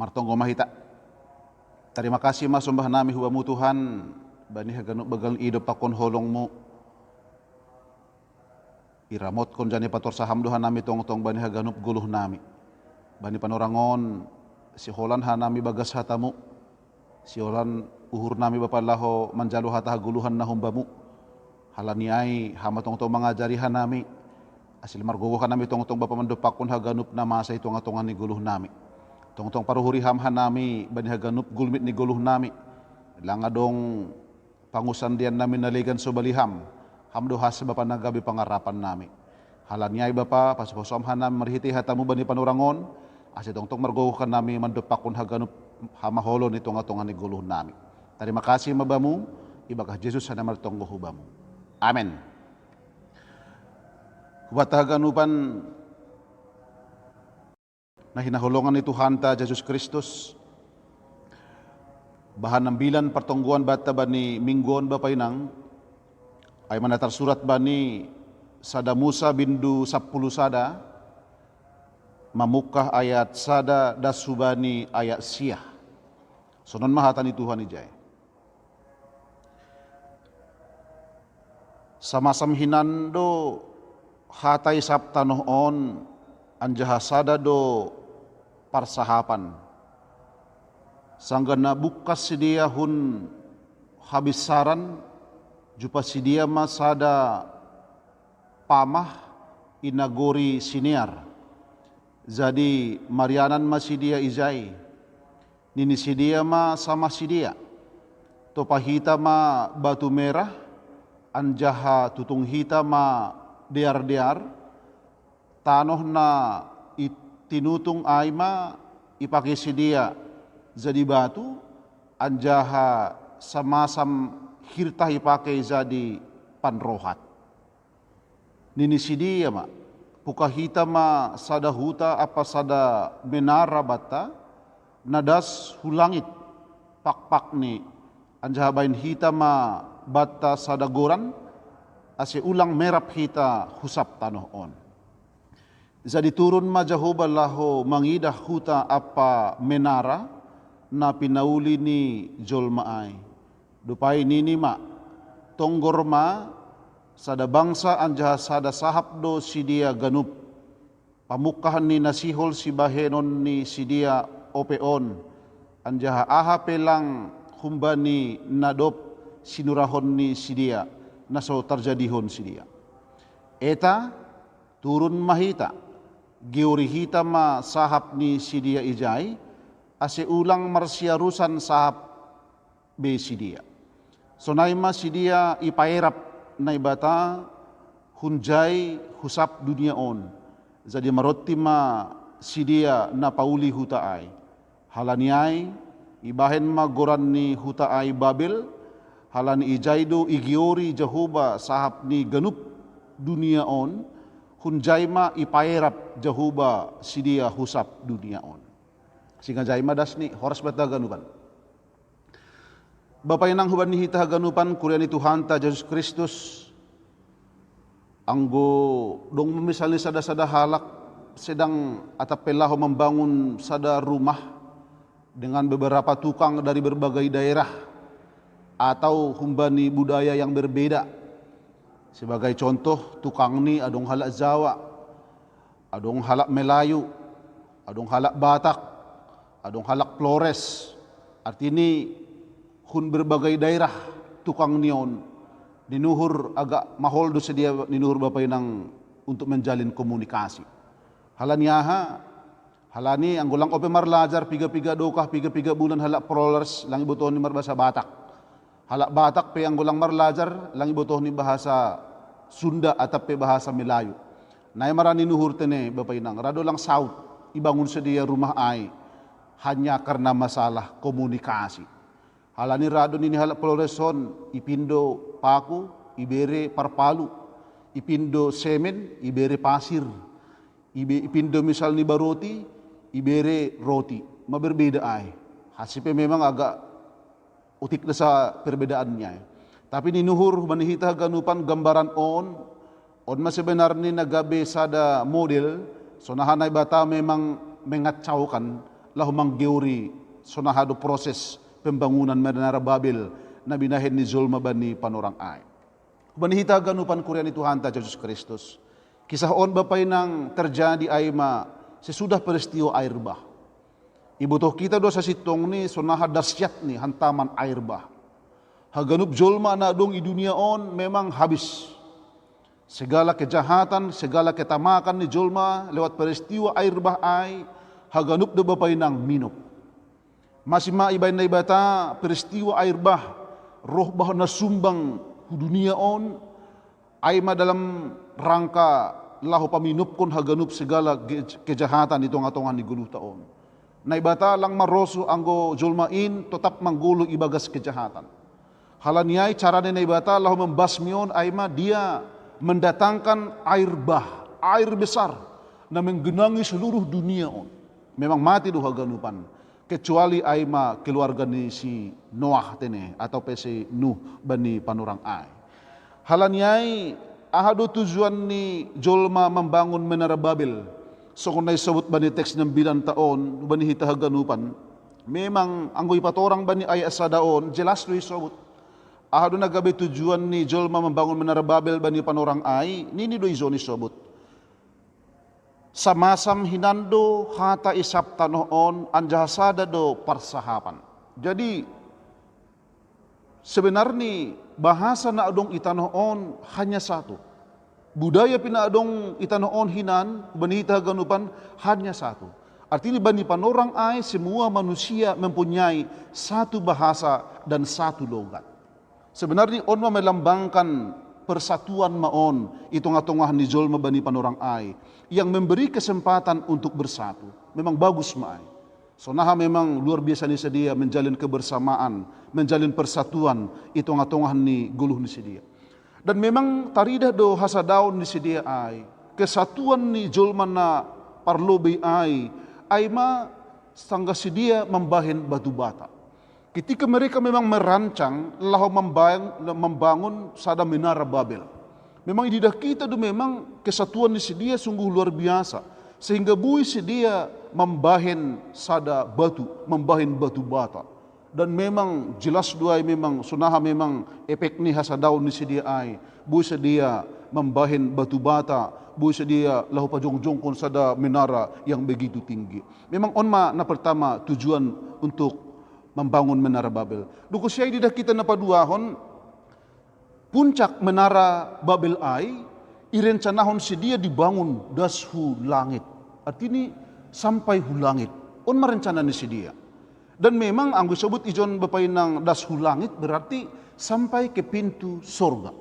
Martonggo mahita. Terima kasih mas sumbah nami hubamu Tuhan. Bani haganuk bagal ido pakon holongmu. Iramot kon jani pator saham duhan nami tong bani haganuk guluh nami. Bani panorangon si holan hanami bagas hatamu. Si holan uhur nami bapalaho manjalu hata guluhan nahumbamu. Halaniai hama tong mangajari hanami. Asil margogo hanami tong bapa mandopakon haganuk nama sa itong atongan ni guluh nami. Tong paruhuri hamhan nami bani haganup gulmit ni guluh nami langa dong pangusandian nami naligan sobaliham hamdo has bapa nagabi pangarapan nami halanyai bapa pasosom hanam marhiti hatamu bani panurangon ase tong margokan nami mandopakon haganup hamaholon itong atongan ni guluh nami. Terima kasih mabamu ibakah Yesus sana martonggo hubamu. Amen. Hubat haganupan na hinahulungan ni Tuhan ta Jesus Kristus bahan nambilan pertongguan bata bani mingguan bapainang ay manatar surat bani sada Musa bindu 10 sada mamukah ayat sada dasubani ayat siah sonon mahatan ni Tuhan ijay sama-sam hinando hatay saptanoon anjaha sada do parsahapan sanggana bukas sidia hun habisaran jupa sidia masada pamah inagori siniar jadi marianan masidia izai nini sidia ma sama sidia topahita ma batu merah anjaha tutung hita ma dear-dear tanoh na tinutung aima ipake sidia jadi batu anjaha samasam hirtah ipake jadi panrohat nini sidia ma pukahita ma sada huta apa sada menara bata nadas hulangit pak ni anjaha bain hita ma bata sada goran ase ulang merap hita husap tanoh on. Jadi turun majahoba laho mangidah huta apa menara na pinauli ni jolmaai. Dupai nini ma tonggor ma sada bangsa anjaha sada sahab do sidia ganup. Pamukahan ni nasihol si bahenon ni sidia opeon. Anjaha aha pelang humbani nadop sinurahon ni sidia naso terjadihon sidia. Eta turun mahita. Giuri hita ma sahab ni sidia ijai ase ulang marsiarusan sahab be sidia. Sonai ma sidia ipaerap na ibata hunjai husap dunia on. Jadi marotti ma sidia na pauli huta ai. Halaniai ibahen ma goran ni huta ai Babel halani ijaido igiori Jehovah sahab ni ganup dunia on. Hunjaima ipaerap Jehovah sidia husap dunia on. Singa jaima dasni horas bata ganupan. Bapak inang huban ni hita ganupan kuriani Tuhan ta Jesus Kristus. Anggo dong memisali sada-sada halak sedang atapelaho membangun sada rumah dengan beberapa tukang dari berbagai daerah atau humbani budaya yang berbeda. Sebagai contoh tukang ni adong halak Jawa, adong halak Melayu, adong halak Batak, adong halak Flores. Artinya hun berbagai daerah tukang nion dinuhur agak mahol do sedia dinuhur bapak inang untuk menjalin komunikasi. Halani anggulang ope marlajar piga-piga dokah piga-piga bulan halak Flores lang ibutuh ni marbasa Batak. Halak Batak pe anggulang marlajar lang ibutuh ni bahasa Sunda atau pe bahasa Melayu. Nai marani nuhur tene bapak inang rado lang saut ibangun sedia rumah ai hanya karena masalah komunikasi. Halani rado nini halak Floreson ipindo paku ibere parpalu ipindo semen ibere pasir ipindo misal ni baroti ibere roti berbeda ai. Hasilnya memang agak utik sa perbedaannya. Tapi ni nuhur manihita ganupan gambaran on masih benar ni nagabe sada model sonahanay bata memang mengacaukan lahu manggeuri sonahado proses pembangunan Menara Babel na binahin ni Zulma bani panorang ay. Banihita ganupan Korea ni Tuhan ta Jesus Kristus. Kisah on bapay nang terjadi ay sesudah peristiwa air bah. Ibutoh kita do sa sitong ni sonaha dasyat ni hantaman air bah. Haganup Zulma na dong i dunia on memang habis. Segala kejahatan, segala ketamakan ni Zulma lewat peristiwa air bah ay haganup do bapay nang minop. Masih maibay na ibata peristiwa air bah roh bah na sumbang dunia on ay dalam rangka lahu paminup kon haganup segala kejahatan itong atongan ni guluh taon. Naibata lang maroso anggo Zulmain tetap manggulong ibagas kejahatan. Halaniay cara ni naibata lahu membasmion ay dia mendatangkan air bah, air besar na menggenangi seluruh dunia on. Memang mati do haganupan. Kecuali ay keluarga ni si Noah tene atau si Nuh bani panurang ay. Halaniay ahado tujuan ni Zulma membangun Menara Babel. So kung naisabot bani teks ng 9 taon bani hita haganupan, memang anggoy patorang bani ay asa daon jelas do isabot. Ahado nagabi tujuan ni Zulma membangun Menara Babel bani panurang ay nini do izo ni sobot. Samasam hinando hata isap tanoon anjahasada do parsahapan. Jadi sebenarnya bahasa na adong itanoon hanya satu. Budaya pina adong itanoon hinan banita ganupan hanya satu. Artinya bani panorang ay semua manusia mempunyai satu bahasa dan satu logat. Sebenarnya on melambangkan persatuan maon itong-atongah ni Zulma bani panorang ay yang memberi kesempatan untuk bersatu. Memang bagus maay. Sonaha memang luar biasa ni sedia menjalin kebersamaan, menjalin persatuan itong-atongah ni guluh ni sedia. Dan memang tarida do hasadaon ni sedia ay kesatuan ni Zulma na parlobe ay sangga sedia membahin batu bata. Ketika mereka memang merancang lahu membangun sada Menara Babel. Memang ididah kita do memang kesatuan di sedia sungguh luar biasa. Sehingga bui sedia membahin sada batu, membahin batu bata. Dan memang jelas doai memang sunaha memang efek ni hasadaun ni sedia ay. Bui sedia membahin batu bata, bui sedia lahu pajong-jongkon sada menara yang begitu tinggi. Memang na pertama tujuan untuk membangun Menara Babel. Duko siya ididah kita napaduahon puncak Menara Babel ay irencanahon sedia dibangun das hu langit. Artinya sampai hu langit. On marencana ni sedia. Dan memang ang disebut ijon bapay ng das hu langit berarti sampai ke pintu sorga.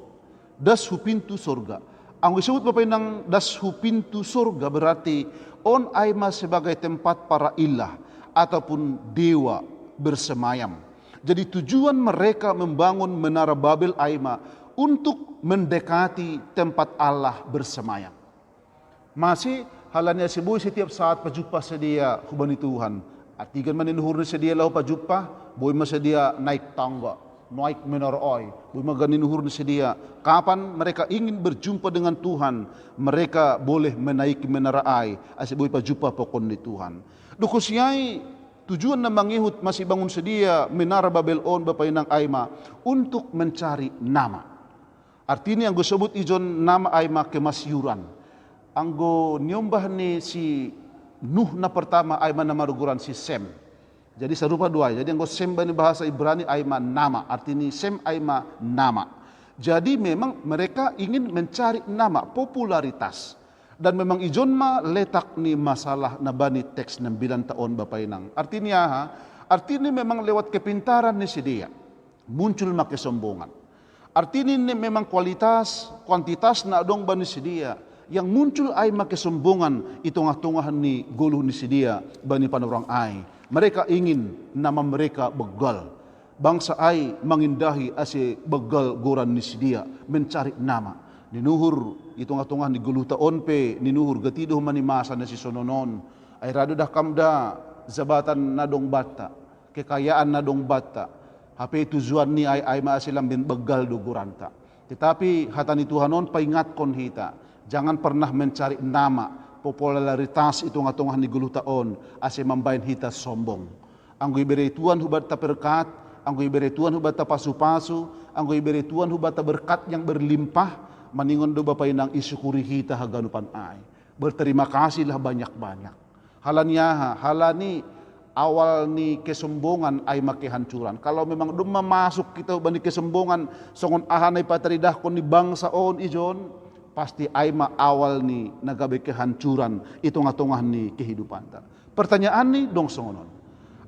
Das hu pintu sorga. Ang disebut bapay ng das hu pintu sorga berarti on ay sebagai tempat para ilah ataupun dewa bersemayam. Jadi tujuan mereka membangun Menara Babel Aima untuk mendekati tempat Allah bersemayam. Masih halanya sebuah setiap saat pajumpa sedia hubani Tuhan. Artikan maninuhur sedia lau pajumpa, boy masedia naik tangga, naik menara oi, boy maganinhur sedia. Kapan mereka ingin berjumpa dengan Tuhan, mereka boleh menaiki menara ai, asih boy pajumpa pokon di Tuhan. Dukusiai tujuan na mangihut masih bangun sedia Menara Babel on bapay ng Aima untuk mencari nama. Artinya yang gue sebut ijon nama Aima kemasyuran. Anggo nyombah ni si Nuh na pertama Aima nama ruguran si Sem. Jadi serupa dua. Jadi yang gue Sem bani bahasa Ibrani Aima nama. Artinya Sem Aima nama. Jadi memang mereka ingin mencari nama, popularitas. Dan memang ijon letak ni masalah na bani teks 9 taon bapay nang. Artinya memang lewat kepintaran ni sedia muncul makesombongan. Artinya memang kuantitas na adong bani sedia yang muncul ay makesombongan itong-atungahan ni guluh ni sedia bani panorang ay. Mereka ingin nama mereka begal. Bangsa ay mangindahi ase begal goran ni sedia mencari nama. Ninuhur itong-atungan ni guluh taon pe ninuhur gatido manimasa na si sononon ay rado dah kamda zabatan nadong bata kekayaan nadong bata hape tujuan ni ay maasilang bin begal do guranta. Tetapi hata ni Tuhanon paingat kon hita jangan pernah mencari nama popularitas itu ngatungan ni guluh taon ase mambain hita sombong. Anggo ibere Tuhan hubat ta berkat, anggo ibere Tuhan hubat ta pasu-pasu, anggo ibere Tuhan hubat ta berkat yang berlimpah, maningon do bapa inang isyukuri hita haganupan ai. Berterima kasihlah banyak-banyak. Halani awal ni kesombongan ay makehancuran. Kalau memang do masuk kita bani kesombongan songon ahanay pateridah kon ni bangsa on ijon, pasti ay awal ni nagabe kehancuran itu ngatongah ni kehidupan ta. Pertanyaan ni dong songonon.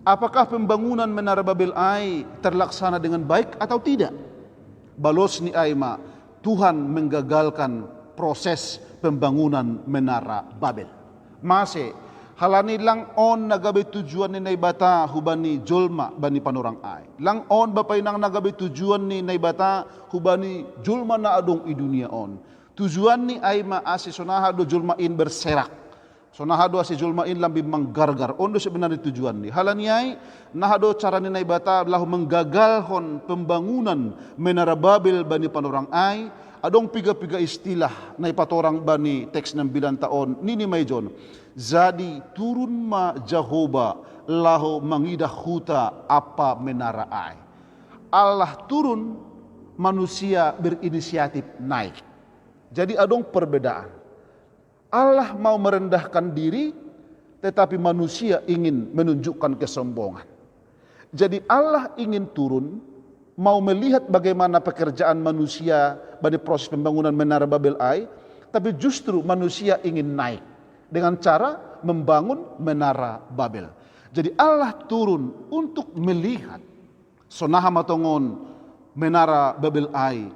Apakah pembangunan Menara Babel ai terlaksana dengan baik atau tidak? Balos ni Aima, Tuhan menggagalkan proses pembangunan Menara Babel. Masih halani lang on nagabe tujuan ni naibata hubani julma bani panorang ai. Lang on bapay nang nagabe tujuan ni naibata hubani julma na adong i dunia on. Tujuan ni Aima asi sonahado julma in berserak. Sonahado asi julma in lambi manggargar. Ondo sebenarnya tujuan ni. Halaniay nahado cara ni naibata lahu menggagalhon pembangunan Menara Babel bani panorang ai. Adong piga-piga istilah na ipatorang bani teks 9 taon nini mayjon. Jadi turun ma Jehovah lahu mangidah huta apa menara ai. Allah turun, manusia berinisiatif naik. Jadi adong perbedaan. Allah mau merendahkan diri, tetapi manusia ingin menunjukkan kesombongan. Jadi Allah ingin turun, mau melihat bagaimana pekerjaan manusia pada proses pembangunan Menara Babel ai, tapi justru manusia ingin naik dengan cara membangun Menara Babel. Jadi Allah turun untuk melihat sonaha matongon Menara Babel ai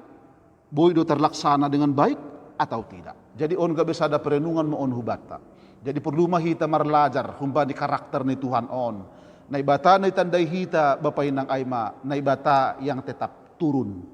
boido terlaksana dengan baik atau tidak. Jadi on gak bisa ada perenungan mo on hubata. Jadi perlu mah hita marlajar humba di karakter ni Tuhan on. Naibata na itandai hita bapay nang aima, naibata yang tetap turun.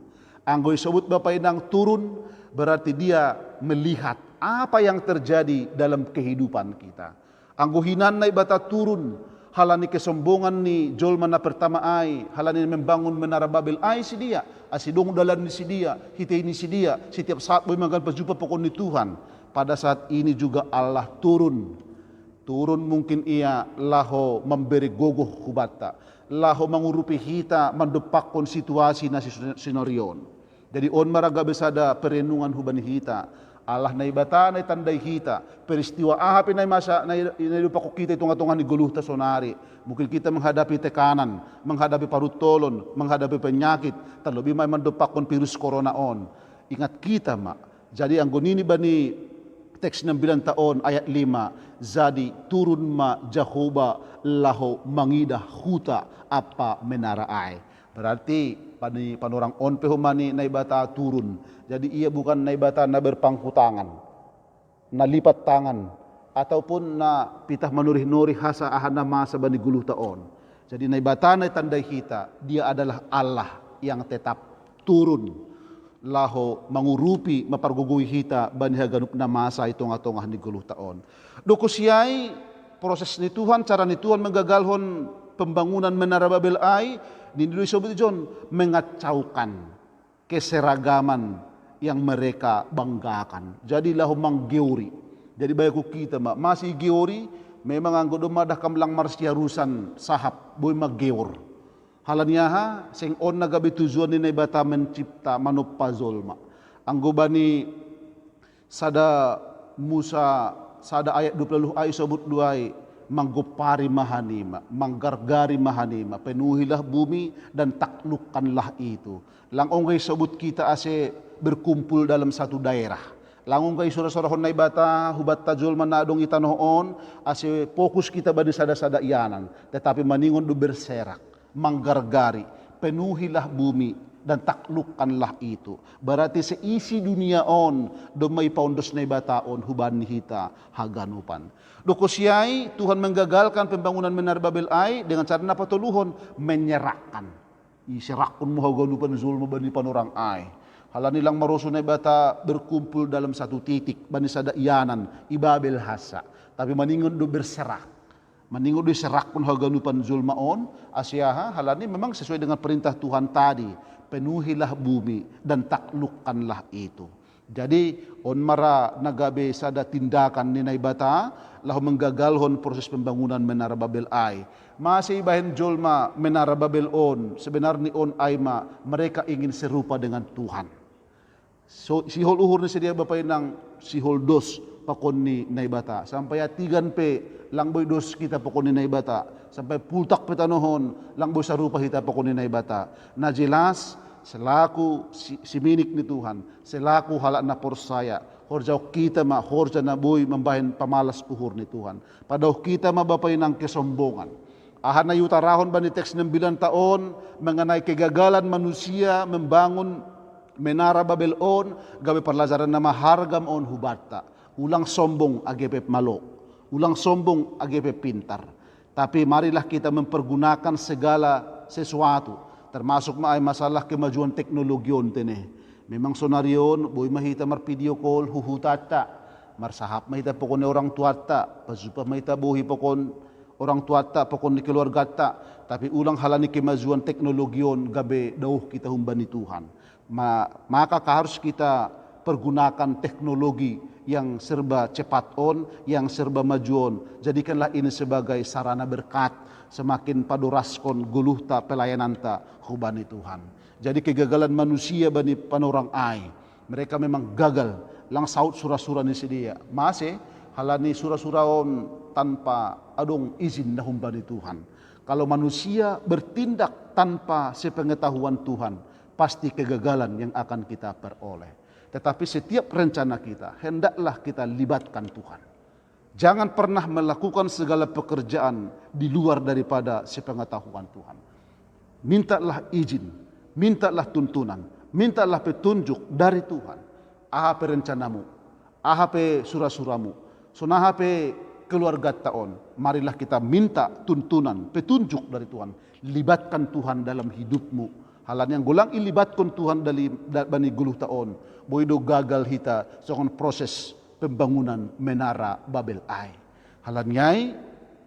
Anggoy sebut bapay nang turun berarti dia melihat apa yang terjadi dalam kehidupan kita. Angguhinan naibata turun, halani kesombongan ni jolma na pertama ay, halani membangun Menara Babel ay si dia, asidong dalan ni si dia, hitay ni si dia, setiap saat boy magan pagjupa pokon ni Tuhan. Pada saat ini juga Allah turun. Turun mungkin ia laho memberi gogoh kubata, laho mengurupi hita mendepakon situasi na sinorion. Jadi on maraga besada perenungan hubani hita. Allah na ibata na tandai hita peristiwa ahapin na masa na lupa ko kita itong atungan ni guluh ta sonari. Mungkin kita menghadapi tekanan, menghadapi parutolon, menghadapi penyakit, terlebih may mandupakon virus corona on. Ingat kita jadi ang gunini ba ni teks 9 taon ayat 5, jadi turun ma Jehovah laho mangidah huta apa menara ai. Berarti panorang on pehumani naibata turun. Jadi ia bukan naibata na berpangku tangan, na lipat tangan, ataupun na pitah manurih-nurih hasa ahana masa bani guluh taon. Jadi naibata na tandai hita, dia adalah Allah yang tetap turun. Laho mangurupi mapargugui hita bani haganup na masa itong atongah ni guluh taon. Dokusiay proses ni Tuhan, cara ni Tuhan menggagalhon pembangunan Menara Babel ai, Ninduloy sobat John mengacaukan keseragaman yang mereka banggakan. Jadi lahu manggeori. Jadi bayaku kita masih geori memang anggo domadah kamlang marsya rusan sahab boy maggeor. Halanyaha sing on nagabi tujuan ni bata mencipta manupazolma. Anggo bani sada Musa sada ayat 20 ay sobut duay manggupari mahanima, manggargari mahanima, penuhilah bumi dan taklukkanlah itu. Langong kay sebut kita ase berkumpul dalam satu daerah. Langong kay surah-surah honay bata, hubat tajol manadong itanoon, ase fokus kita ba di sada-sada iyanan. Tetapi maningon do berserak, manggargari, penuhilah bumi dan taklukkanlah itu. Berarti seisi dunia on, do may paundos na ibataon, huban hita haganupan. Dokusyai Tuhan menggagalkan pembangunan Menara Babel ai dengan cara napatuluhon menyerahkan. Isirakun mo haganupan zulma bani panorang ai. Halanilang maroso na ibata berkumpul dalam satu titik bani sada iyanan ibabel hasa. Tapi maningon do berserak. Maningon do serak pun haganupan zulma on asyaha halani memang sesuai dengan perintah Tuhan tadi. Penuhilah bumi dan taklukkanlah itu. Jadi on mara nagabe sada tindakan ni naibata lahu menggagalhon proses pembangunan Menara Babel ai. Masih ibahin jolma Menara Babel on sebenarnya on ai mereka ingin serupa dengan Tuhan. So sihol uhur ni sedia bapay nang sihol dos pakon ni naibata sampai atigan pe lang boy dos kita pakon ni naibata sampai pultak petanohon lang boy sarupa kita pakon ni naibata. Na jelas selaku siminik ni Tuhan, selaku halak na porsaya, horjau kita horja na boy membahin pamalas uhur ni Tuhan. Padahal kita bapay ng kesombongan. Ahan na yutarahon ba ni teks 9 taon mengenai kegagalan manusia membangun Menara Babel on, gawe pelajaran nama hargam on hubarta. Ulang sombong agepe malo, ulang sombong agepe pintar. Tapi marilah kita mempergunakan segala sesuatu. Termasuk masalah kemajuan teknologi on tene. Memang sonarion, boy mahita mar video call, huhutata. Marsahap mahita pokon orang tuata, pasupa mahita buhi pokon orang tuata, pokon ni keluarga ta. Tapi ulang halani kemajuan teknologi on, gabe dauh kita humbani Tuhan. Maka harus kita pergunakan teknologi yang serba cepat on, yang serba maju on. Jadikanlah ini sebagai sarana berkat, semakin paduraskon guluhta pelayananta hubani Tuhan. Jadi kegagalan manusia bani panorang ai, mereka memang gagal lang saut surah-surah ni sedia. Masih halani surah-surah on tanpa adong izin na humbani Tuhan. Kalau manusia bertindak tanpa sepengetahuan Tuhan, pasti kegagalan yang akan kita peroleh. Tetapi setiap rencana kita, hendaklah kita libatkan Tuhan. Jangan pernah melakukan segala pekerjaan di luar daripada sepengetahuan Tuhan. Mintalah izin, mintalah tuntunan, mintalah petunjuk dari Tuhan. Ahape rencanamu, ahape surah-suramu, sunahape keluarga taon. Marilah kita minta tuntunan, petunjuk dari Tuhan. Libatkan Tuhan dalam hidupmu. Halan yang gulang ilibatkan Tuhan dari bani guluh taon. Boydo gagal hita sokon proses pembangunan Menara Babel ai. Halan nyai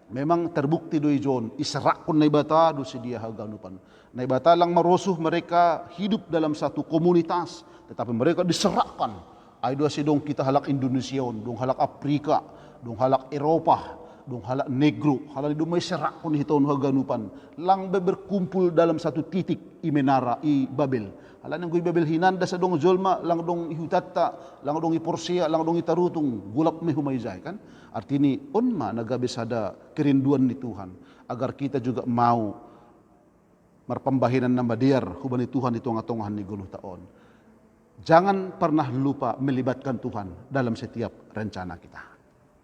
memang terbukti doi John israkon naibata do sedia haganupan. Naibata lang marosuh mereka hidup dalam satu komunitas, tetapi mereka diserahkan. Ai do sidong kita halak Indonesia, dong halak Afrika, dong halak Eropa, dong halak negro, halak do may serakon hiton haganupan. Lang berkumpul dalam satu titik i Menara i Babel. Alam yang gue Babel hinanda sa dong jolma, lang dong ihutata, lang dong iporsia, lang dong itarutung, gulap me humayzay kan. Artinya unma nagabisada kerinduan ni Tuhan agar kita juga mau marpambahinan na madiar hubani Tuhan itu ngatongahan ni guluh taon. Jangan pernah lupa melibatkan Tuhan dalam setiap rencana kita.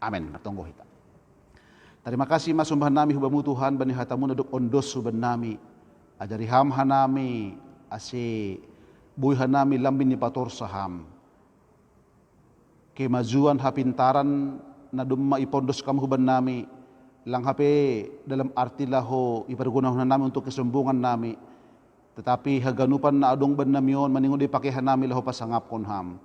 Amin. Natonggo kita. Terima kasih masumbah nami hubamu Tuhan bani hatamu naduk ondos suban nami. Ajari ham hanami ase buhay hanami lambin ni pator saham. Kemajuan hapintaran na dumma ipondos kamu huban nami. Lang hape dalam arti laho ipergunahan nami untuk kesombongan nami. Tetapi haganupan na adong ban namion maningon di pakihan nami laho pasangap kon ham.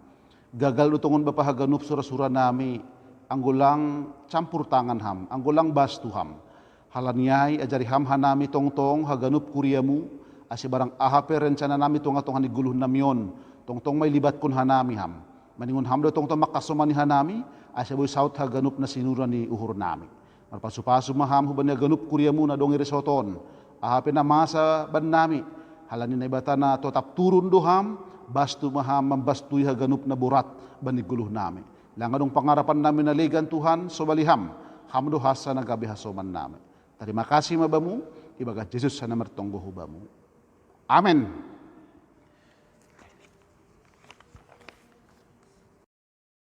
Gagal utungon bapa haganup surah-surah nami. Anggulang campur tangan ham, anggulang bastu ham. Halanyai ajari ham hanami tongtong haganup kuriamu, asi barang ahape rencana nami tong ni guluh namion, tongtong may libat kun hanami ham. Maningon ham do tongtong makasumani hanami, asi boy saut haganup na sinuran ni uhur nami. Marpasu-pasu maham huban haganup kuriamu na dong irisoton, ahape na masa ban nami, halani na ibata na totap turun do ham, bastu maham membastui haganup na burat bani guluh nami. Langadong pangarapan namin naligan Tuhan sobaliham hamdo hasa nagabi hasoman namin. Terima kasih mabamu ibagat Jesus sa namartong buhubamu. Amen.